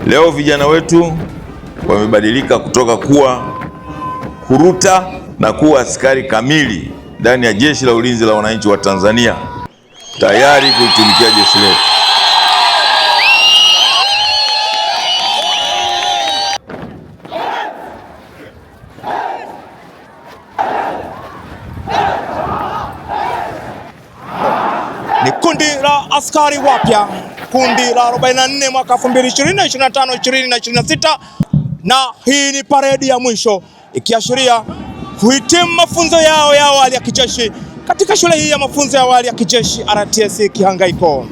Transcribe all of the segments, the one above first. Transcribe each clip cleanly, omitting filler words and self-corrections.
Leo vijana wetu wamebadilika kutoka kuwa kuruta na kuwa askari kamili ndani ya Jeshi la Ulinzi la Wananchi wa Tanzania, tayari kuitumikia jeshi letu. Ni kundi la askari wapya, kundi la 44 mwaka 2025 2026, na hii ni paredi ya mwisho ikiashiria kuhitimu mafunzo yao ya awali ya kijeshi katika shule hii ya mafunzo ya awali ya kijeshi RTS Kihangaiko.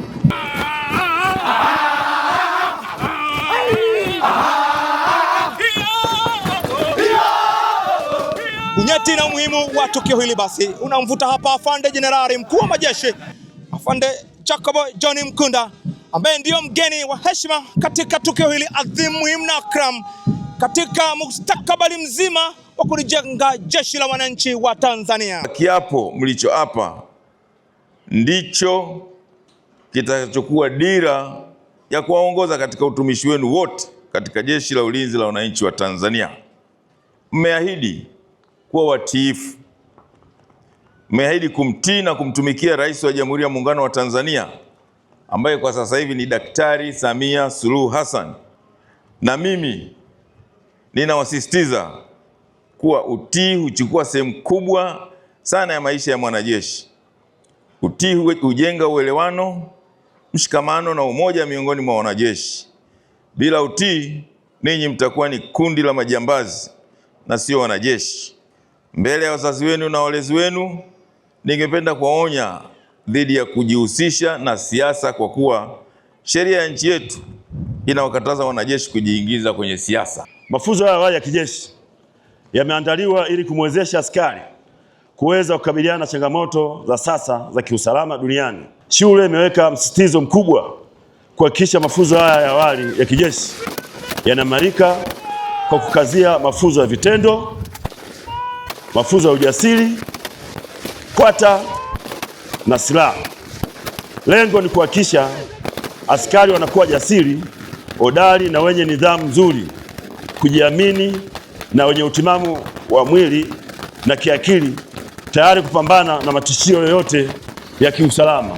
Unyeti na umuhimu wa tukio hili basi unamvuta hapa Afande Jenerali Mkuu wa Majeshi Afande Jacob John Mkunda, ambaye ndiyo mgeni wa heshima katika tukio hili adhimu, muhimu na akram katika mustakabali mzima wa kulijenga jeshi la wananchi wa Tanzania. Kiapo mlichoapa ndicho kitakachokuwa dira ya kuwaongoza katika utumishi wenu wote katika Jeshi la Ulinzi la Wananchi wa Tanzania. Mmeahidi kuwa watiifu, mmeahidi kumtii na kumtumikia Rais wa Jamhuri ya Muungano wa Tanzania ambaye kwa sasa hivi ni Daktari Samia Suluhu Hassan, na mimi ninawasisitiza kuwa utii huchukua sehemu kubwa sana ya maisha ya mwanajeshi. Utii hujenga uelewano, mshikamano na umoja miongoni mwa wanajeshi. Bila utii, ninyi mtakuwa ni kundi la majambazi na sio wanajeshi. Mbele ya wazazi wenu na walezi wenu, ningependa kuwaonya dhidi ya kujihusisha na siasa, kwa kuwa sheria ya nchi yetu inawakataza wanajeshi kujiingiza kwenye siasa. Mafunzo ya awali ya kijeshi yameandaliwa ili kumwezesha askari kuweza kukabiliana na changamoto za sasa za kiusalama duniani. Shule imeweka msisitizo mkubwa kuhakikisha mafunzo haya ya awali ya kijeshi yanaimarika kwa kukazia mafunzo ya vitendo, mafunzo ya ujasiri, kwata na silaha. Lengo ni kuhakikisha askari wanakuwa jasiri, hodari na wenye nidhamu nzuri, kujiamini na wenye utimamu wa mwili na kiakili, tayari kupambana na matishio yoyote ya kiusalama.